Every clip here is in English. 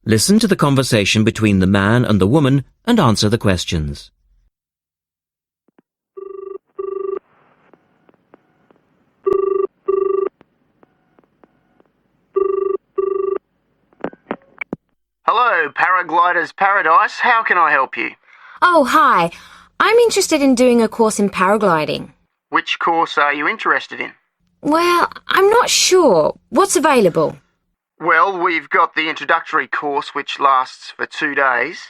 Listen to the conversation between the man and the woman and answer the questions. Hello, Paraglider's Paradise. How can I help you? Oh, hi. I'm interested in doing a course in paragliding. Which course are you interested in? Well, I'm not sure. What's available? Well, we've got the introductory course which lasts for 2 days.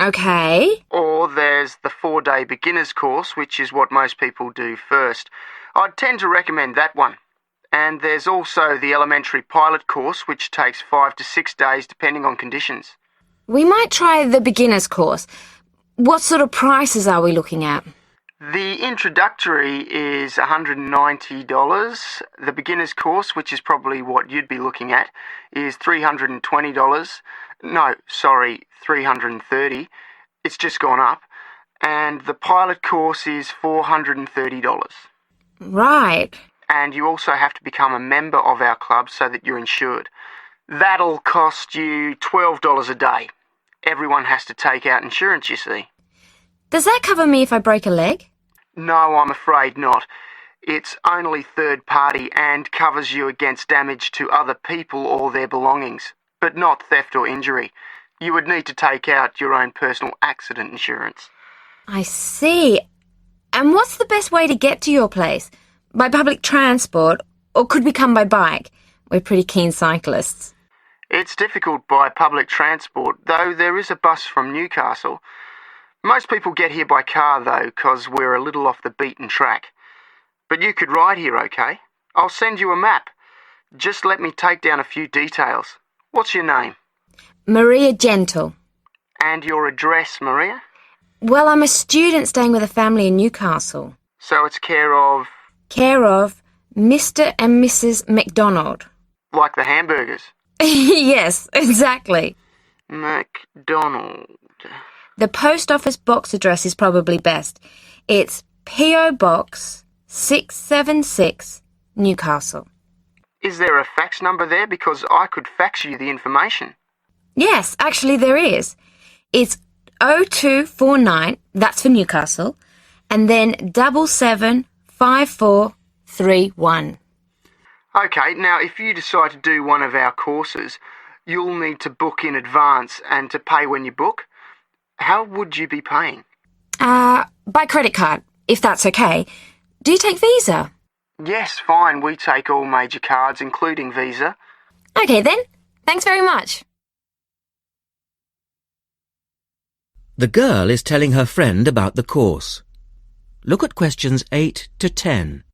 Okay. Or there's the 4-day beginner's course, which is what most people do first. I'd tend to recommend that one. And there's also the elementary pilot course, which takes 5 to 6 days depending on conditions. We might try the beginner's course. What sort of prices are we looking at? The introductory is $190. The beginner's course, which is probably what you'd be looking at, is $320. No, sorry, $330. It's just gone up. And the pilot course is $430. Right. And you also have to become a member of our club so that you're insured. That'll cost you $12 a day. Everyone has to take out insurance, you see. Does that cover me if I break a leg? No, I'm afraid not. It's only third party and covers you against damage to other people or their belongings, but not theft or injury. You would need to take out your own personal accident insurance. I see. And what's the best way to get to your place? By public transport, or could we come by bike? We're pretty keen cyclists. It's difficult by public transport, though there is a bus from Newcastle. Most people get here by car, though, because we're a little off the beaten track. But you could ride here, okay? I'll send you a map. Just let me take down a few details. What's your name? Maria Gentle. And your address, Maria? Well, I'm a student staying with a family in Newcastle. So it's care of... Care of Mr. and Mrs. McDonald. Like the hamburgers? Yes, exactly. McDonald. The post office box address is probably best. It's P.O. Box 676, Newcastle. Is there a fax number there? Because I could fax you the information. Yes, actually there is. It's 0249, that's for Newcastle, and then 775431. Okay, now if you decide to do one of our courses, you'll need to book in advance and to pay when you book. How would you be paying? By credit card, if that's okay. Do you take Visa? Yes, fine. We take all major cards, including Visa. Okay then. Thanks very much. The girl is telling her friend about the course. Look at questions 8 to 10.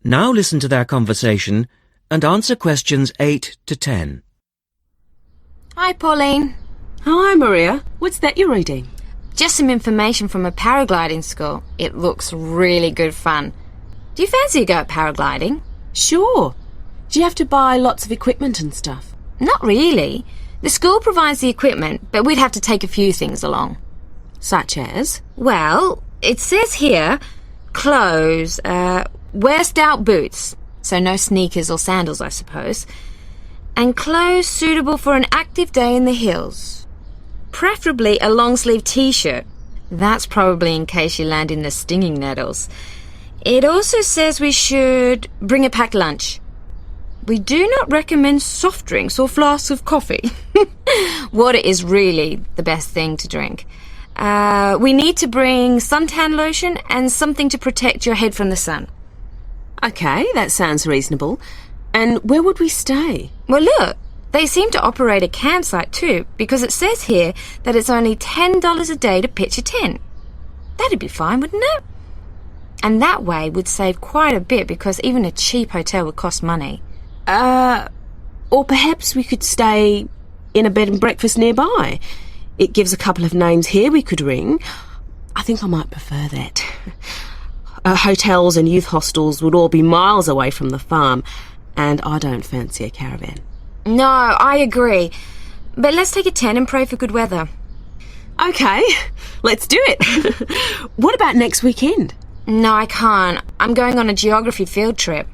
Now listen to their conversation and answer questions 8 to 10. Hi, Pauline. Hi, Maria. What's that you're reading? Just some information from a paragliding school. It looks really good fun. Do you fancy a go at paragliding? Sure. Do you have to buy lots of equipment and stuff? Not really. The school provides the equipment, but we'd have to take a few things along. Such as? Well, it says here, clothes, wear stout boots, so no sneakers or sandals, I suppose, and clothes suitable for an active day in the hills. Preferably a long-sleeve t-shirt. That's probably in case you land in the stinging nettles. It also says we should bring a packed lunch. We do not recommend soft drinks or flasks of coffee. Water is really the best thing to drink. We need to bring suntan lotion and something to protect your head from the sun. Okay, that sounds reasonable. And where would we stay? Well, look, they seem to operate a campsite too, because it says here that it's only $10 a day to pitch a tent. That'd be fine, wouldn't it? And that way we'd save quite a bit, because even a cheap hotel would cost money. Or perhaps we could stay in a bed and breakfast nearby. It gives a couple of names here we could ring. I think I might prefer that. Hotels and youth hostels would all be miles away from the farm, and I don't fancy a caravan. No, I agree. But let's take a 10 and pray for good weather. Okay, let's do it. What about next weekend? No, I can't. I'm going on a geography field trip.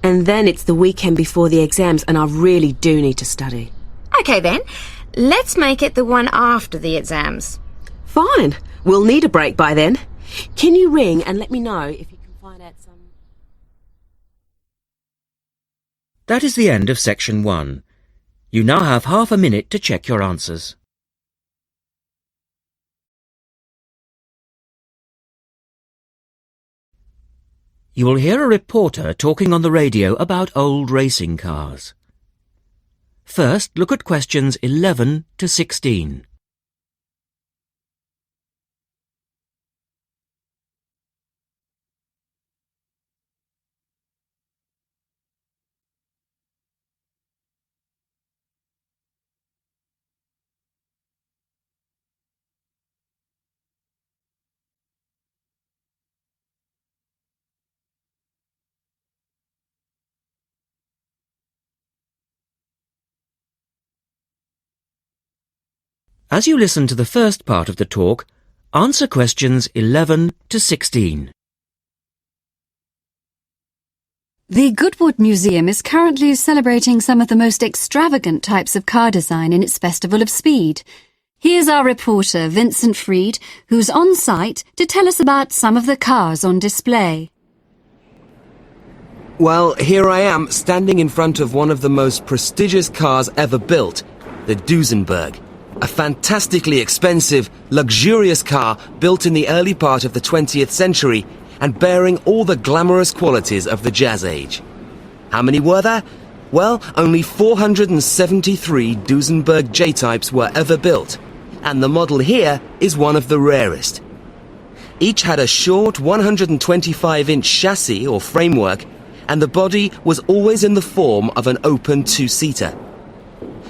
And then it's the weekend before the exams, and I really do need to study. Okay then, let's make it the one after the exams. Fine, we'll need a break by then. Can you ring and let me know if you can find out some... That is the end of section 1. You now have half a minute to check your answers. You will hear a reporter talking on the radio about old racing cars. First, look at questions 11 to 16. As you listen to the first part of the talk, answer questions 11 to 16. The Goodwood Museum is currently celebrating some of the most extravagant types of car design in its Festival of Speed. Here's our reporter, Vincent Freed, who's on site to tell us about some of the cars on display. Well, here I am, standing in front of one of the most prestigious cars ever built, the Duesenberg. A fantastically expensive, luxurious car built in the early part of the 20th century and bearing all the glamorous qualities of the Jazz Age. How many were there? Well, only 473 Duesenberg J-types were ever built, and the model here is one of the rarest. Each had a short 125-inch chassis or framework, and the body was always in the form of an open two-seater.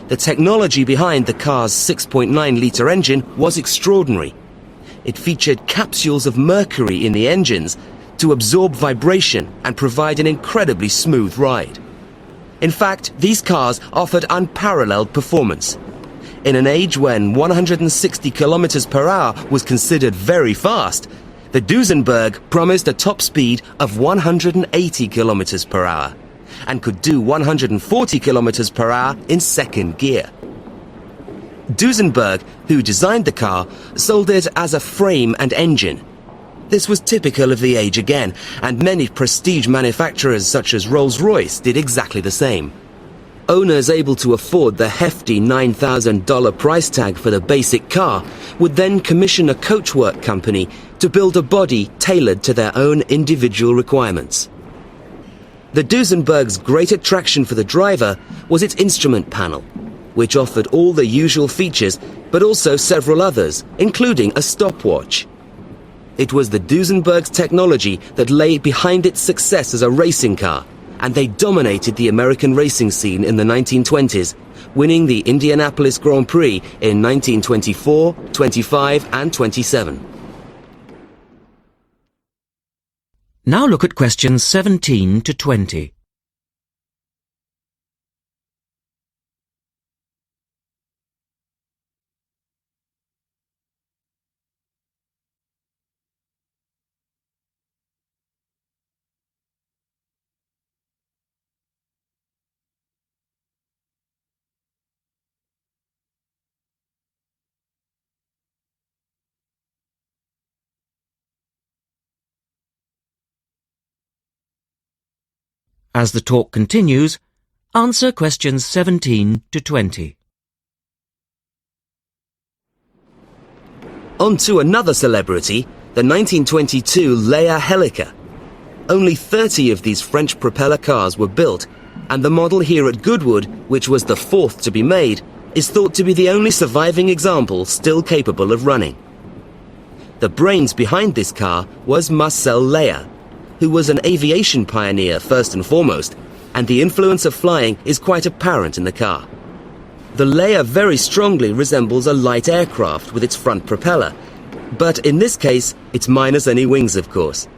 The technology behind the car's 6.9-litre engine was extraordinary. It featured capsules of mercury in the engines to absorb vibration and provide an incredibly smooth ride. In fact, these cars offered unparalleled performance. In an age when 160 kilometers per hour was considered very fast, the Duesenberg promised a top speed of 180 kilometers per hour. And could do 140 kilometers per hour in second gear. Duesenberg, who designed the car, sold it as a frame and engine. This was typical of the age again, and many prestige manufacturers such as Rolls-Royce did exactly the same. Owners able to afford the hefty $9,000 price tag for the basic car would then commission a coachwork company to build a body tailored to their own individual requirements. The Duesenberg's great attraction for the driver was its instrument panel, which offered all the usual features, but also several others, including a stopwatch. It was the Duesenberg's technology that lay behind its success as a racing car, and they dominated the American racing scene in the 1920s, winning the Indianapolis Grand Prix in 1924, 25, and 27. Now look at questions 17 to 20. As the talk continues, answer questions 17 to 20. On to another celebrity, the 1922 Leia Helica. Only 30 of these French propeller cars were built, and the model here at Goodwood, which was the fourth to be made, is thought to be the only surviving example still capable of running. The brains behind this car was Marcel Leia, who was an aviation pioneer first and foremost, and the influence of flying is quite apparent in the car. The Leia very strongly resembles a light aircraft with its front propeller, but in this case, it's minus any wings, of course.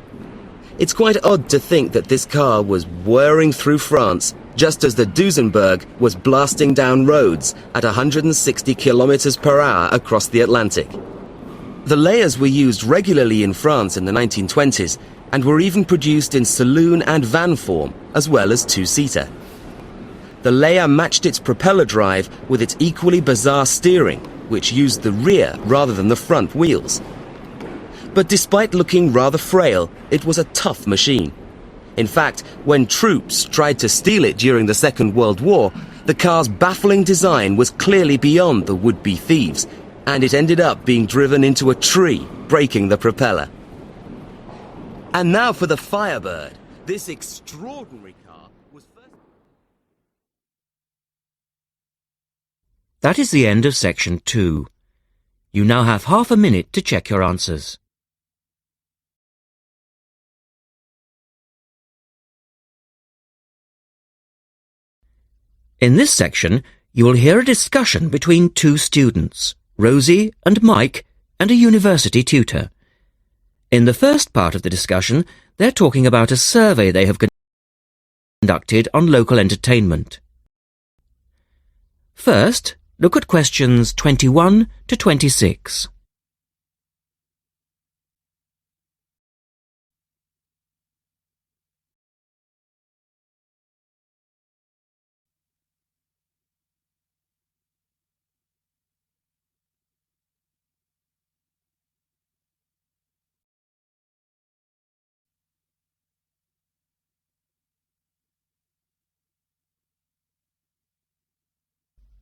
It's quite odd to think that this car was whirring through France just as the Duesenberg was blasting down roads at 160 kilometers per hour across the Atlantic. The layers were used regularly in France in the 1920s and were even produced in saloon and van form, as well as two-seater. The layer matched its propeller drive with its equally bizarre steering, which used the rear rather than the front wheels. But despite looking rather frail, it was a tough machine. In fact, when troops tried to steal it during the Second World War, the car's baffling design was clearly beyond the would-be thieves, and it ended up being driven into a tree, breaking the propeller. And now for the Firebird. This extraordinary car was first... That is the end of section 2. You now have half a minute to check your answers. In this section, you will hear a discussion between two students, Rosie and Mike, and a university tutor. In the first part of the discussion, they're talking about a survey they have conducted on local entertainment. First, look at questions 21 to 26.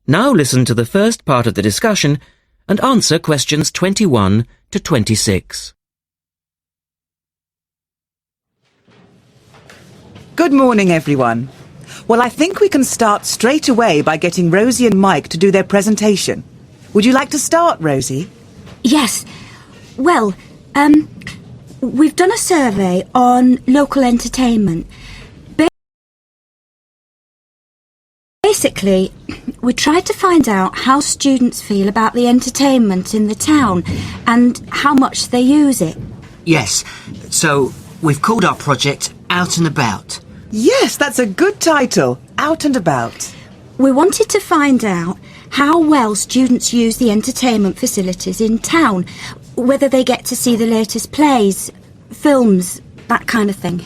Now listen to the first part of the discussion and answer questions 21 to 26. Good morning, everyone. Well, I think we can start straight away by getting Rosie and Mike to do their presentation. Would you like to start, Rosie? Yes. Well, we've done a survey on local entertainment. Basically, we tried to find out how students feel about the entertainment in the town and how much they use it. Yes, so we've called our project Out and About. Yes, that's a good title. Out and About. We wanted to find out how well students use the entertainment facilities in town, whether they get to see the latest plays, films, that kind of thing.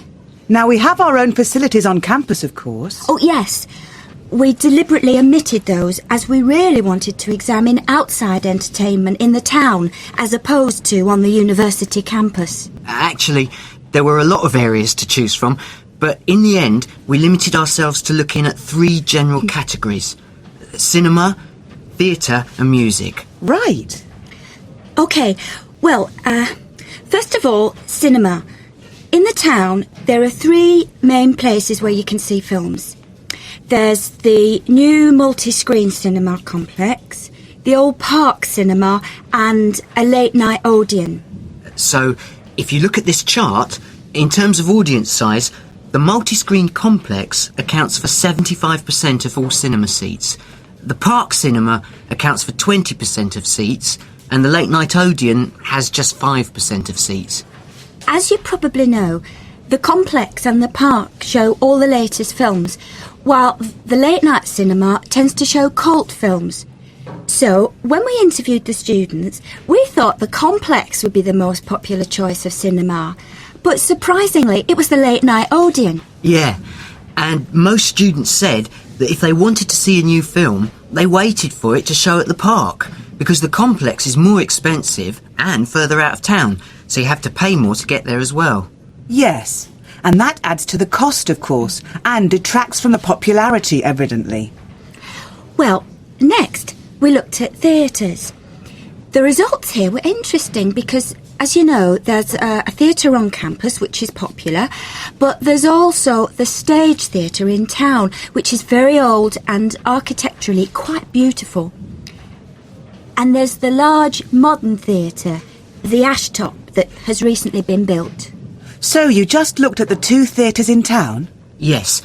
Now, we have our own facilities on campus, of course. Oh, yes. We deliberately omitted those as we really wanted to examine outside entertainment in the town as opposed to on the university campus. Actually, there were a lot of areas to choose from, but in the end, we limited ourselves to looking at 3 general categories: cinema, theatre and music. Right. OK, well, first of all, cinema. In the town, there are 3 main places where you can see films. There's the new multi-screen cinema complex, the old park cinema and a late-night Odeon. So, if you look at this chart, in terms of audience size, the multi-screen complex accounts for 75% of all cinema seats. The park cinema accounts for 20% of seats, and the late-night Odeon has just 5% of seats. As you probably know, the complex and the park show all the latest films, while the late-night cinema tends to show cult films. So, when we interviewed the students, we thought the complex would be the most popular choice of cinema. But surprisingly, it was the late-night Odeon. Yeah, and most students said that if they wanted to see a new film, they waited for it to show at the park, because the complex is more expensive and further out of town, so you have to pay more to get there as well. Yes, and that adds to the cost, of course, and detracts from the popularity, evidently. Well, next, we looked at theatres. The results here were interesting because, as you know, there's a theatre on campus, which is popular, but there's also the Stage Theatre in town, which is very old and architecturally quite beautiful. And there's the large modern theatre, the Ashtop, that has recently been built. So you just looked at the 2 theatres in town? Yes,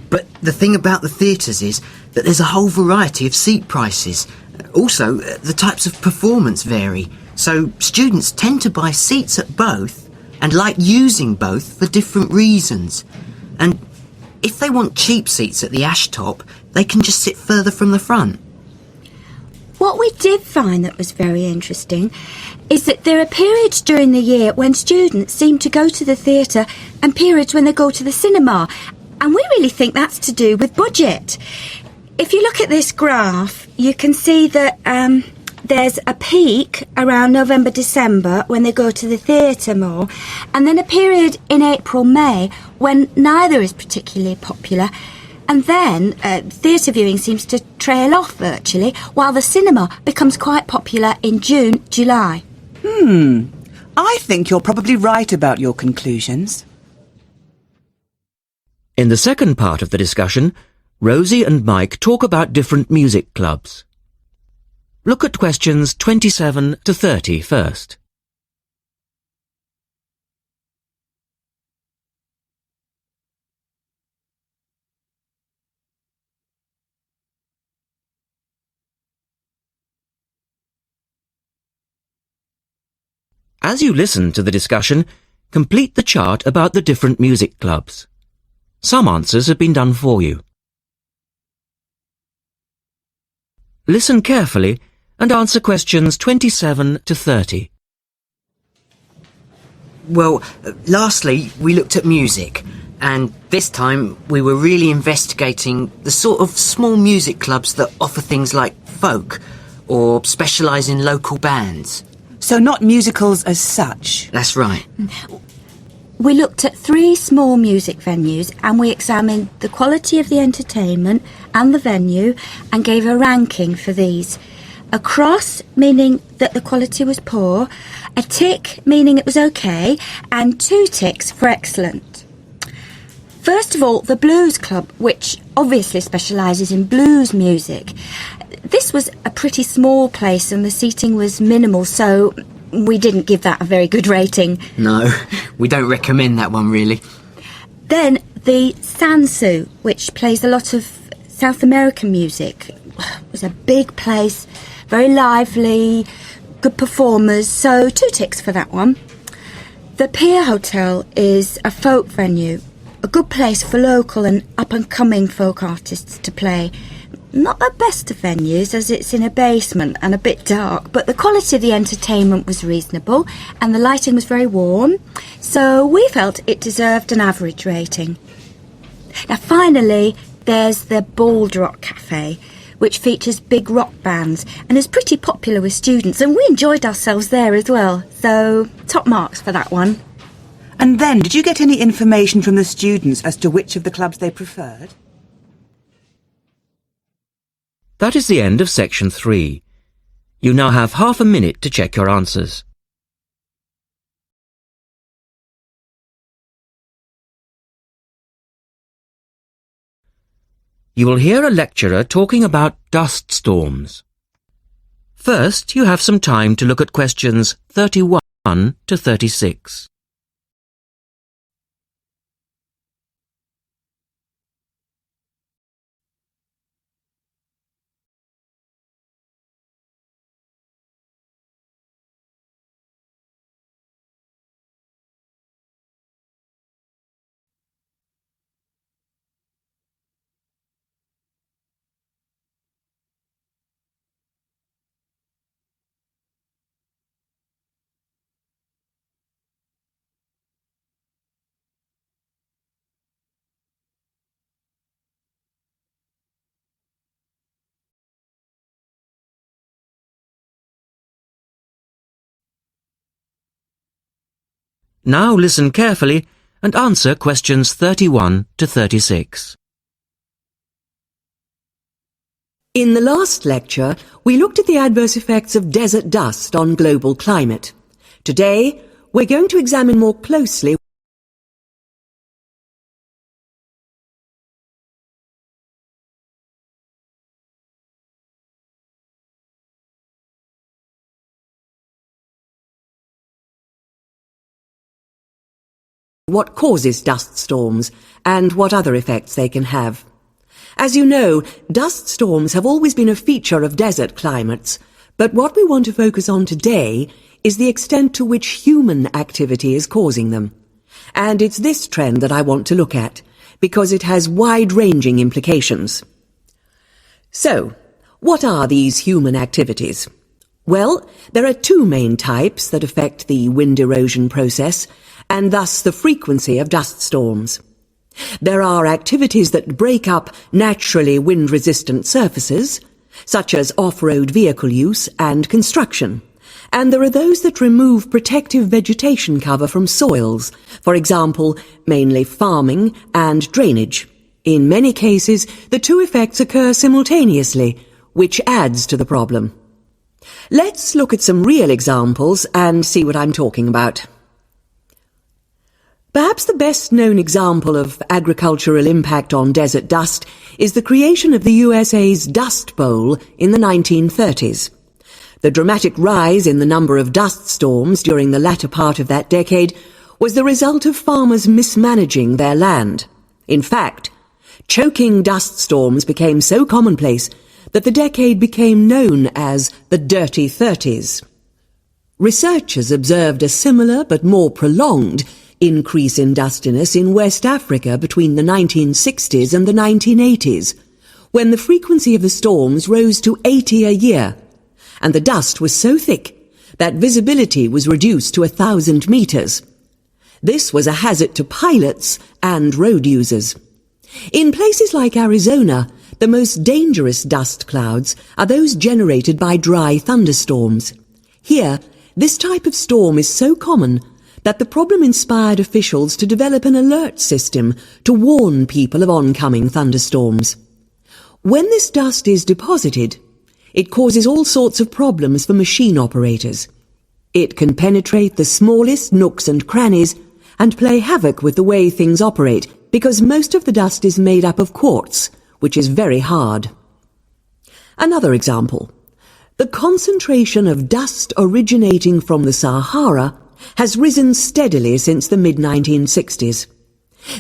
but the thing about the theatres is that there's a whole variety of seat prices. Also, the types of performance vary, so students tend to buy seats at both and like using both for different reasons. And if they want cheap seats at the ash top, they can just sit further from the front. What we did find that was very interesting is that there are periods during the year when students seem to go to the theatre and periods when they go to the cinema. And we really think that's to do with budget. If you look at this graph, you can see that there's a peak around November, December when they go to the theatre more, and then a period in April, May when neither is particularly popular. And then theatre viewing seems to trail off virtually, while the cinema becomes quite popular in June, July. I think you're probably right about your conclusions. In the second part of the discussion, Rosie and Mike talk about different music clubs. Look at questions 27 to 30 first. As you listen to the discussion, complete the chart about the different music clubs. Some answers have been done for you. Listen carefully and answer questions 27 to 30. Well, lastly, we looked at music, and this time we were really investigating the sort of small music clubs that offer things like folk or specialise in local bands. So not musicals as such? That's right. We looked at 3 small music venues and we examined the quality of the entertainment and the venue and gave a ranking for these. A cross, meaning that the quality was poor, a tick, meaning it was okay, and 2 ticks for excellent. First of all, the Blues Club, which obviously specialises in blues music. This was a pretty small place and the seating was minimal, so we didn't give that a very good rating. No, we don't recommend that one, really. Then the Sansu, which plays a lot of South American music. It was a big place, very lively, good performers, so 2 ticks for that one. The Pier Hotel is a folk venue, a good place for local and up-and-coming folk artists to play. Not the best of venues, as it's in a basement and a bit dark, but the quality of the entertainment was reasonable and the lighting was very warm, so we felt it deserved an average rating. Now finally, there's the Bald Rock Cafe, which features big rock bands and is pretty popular with students, and we enjoyed ourselves there as well, so top marks for that one. And then, did you get any information from the students as to which of the clubs they preferred? That is the end of section 3. You now have half a minute to check your answers. You will hear a lecturer talking about dust storms. First, you have some time to look at questions 31 to 36. Now listen carefully and answer questions 31 to 36. In the last lecture, we looked at the adverse effects of desert dust on global climate. Today, we're going to examine more closely what causes dust storms and what other effects they can have. As you know, dust storms have always been a feature of desert climates, but what we want to focus on today is the extent to which human activity is causing them. And it's this trend that I want to look at, because it has wide-ranging implications. So, what are these human activities? Well, there are two main types that affect the wind erosion process, and thus the frequency of dust storms. There are activities that break up naturally wind-resistant surfaces, such as off-road vehicle use and construction, and there are those that remove protective vegetation cover from soils, for example, mainly farming and drainage. In many cases, the two effects occur simultaneously, which adds to the problem. Let's look at some real examples and see what I'm talking about. Perhaps the best-known example of agricultural impact on desert dust is the creation of the USA's Dust Bowl in the 1930s. The dramatic rise in the number of dust storms during the latter part of that decade was the result of farmers mismanaging their land. In fact, choking dust storms became so commonplace that the decade became known as the Dirty 30s. Researchers observed a similar but more prolonged increase in dustiness in West Africa between the 1960s and the 1980s, when the frequency of the storms rose to 80 a year, and the dust was so thick that visibility was reduced to 1,000 meters. This was a hazard to pilots and road users. In places like Arizona, the most dangerous dust clouds are those generated by dry thunderstorms. Here, this type of storm is so common that the problem inspired officials to develop an alert system to warn people of oncoming thunderstorms. When this dust is deposited, it causes all sorts of problems for machine operators. It can penetrate the smallest nooks and crannies and play havoc with the way things operate, because most of the dust is made up of quartz, which is very hard. Another example. The concentration of dust originating from the Sahara has risen steadily since the mid-1960s.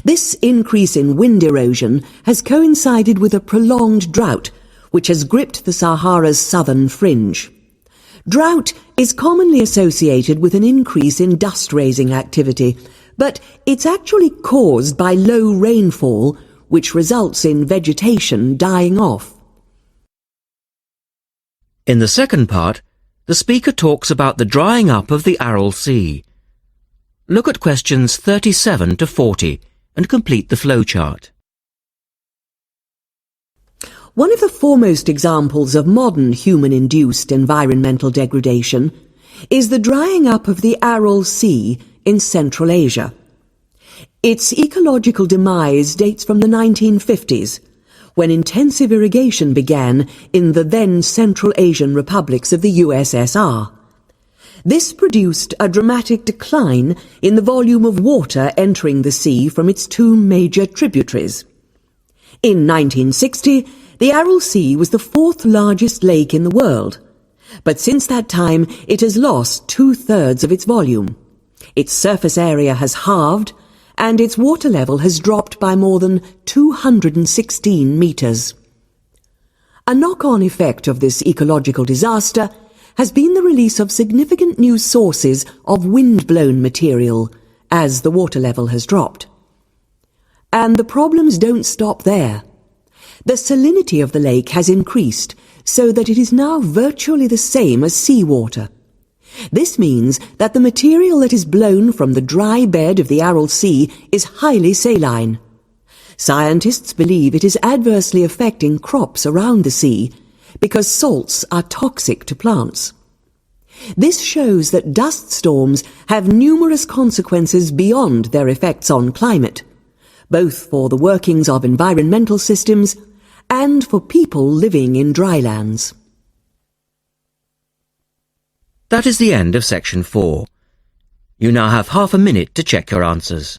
This increase in wind erosion has coincided with a prolonged drought, which has gripped the Sahara's southern fringe. Drought is commonly associated with an increase in dust-raising activity, but it's actually caused by low rainfall, which results in vegetation dying off. In the second part, the speaker talks about the drying up of the Aral Sea. Look at questions 37 to 40 and complete the flowchart. One of the foremost examples of modern human-induced environmental degradation is the drying up of the Aral Sea in Central Asia. Its ecological demise dates from the 1950s, when intensive irrigation began in the then Central Asian republics of the USSR. This produced a dramatic decline in the volume of water entering the sea from its two major tributaries. In 1960, the Aral Sea was the fourth largest lake in the world, but since that time it has lost 2/3 of its volume. Its surface area has halved, and its water level has dropped by more than 216 meters. A knock-on effect of this ecological disaster has been the release of significant new sources of wind-blown material as the water level has dropped. And the problems don't stop there. The salinity of the lake has increased so that it is now virtually the same as seawater. This means that the material that is blown from the dry bed of the Aral Sea is highly saline. Scientists believe it is adversely affecting crops around the sea because salts are toxic to plants. This shows that dust storms have numerous consequences beyond their effects on climate, both for the workings of environmental systems and for people living in drylands. That is the end of section 4. You now have half a minute to check your answers.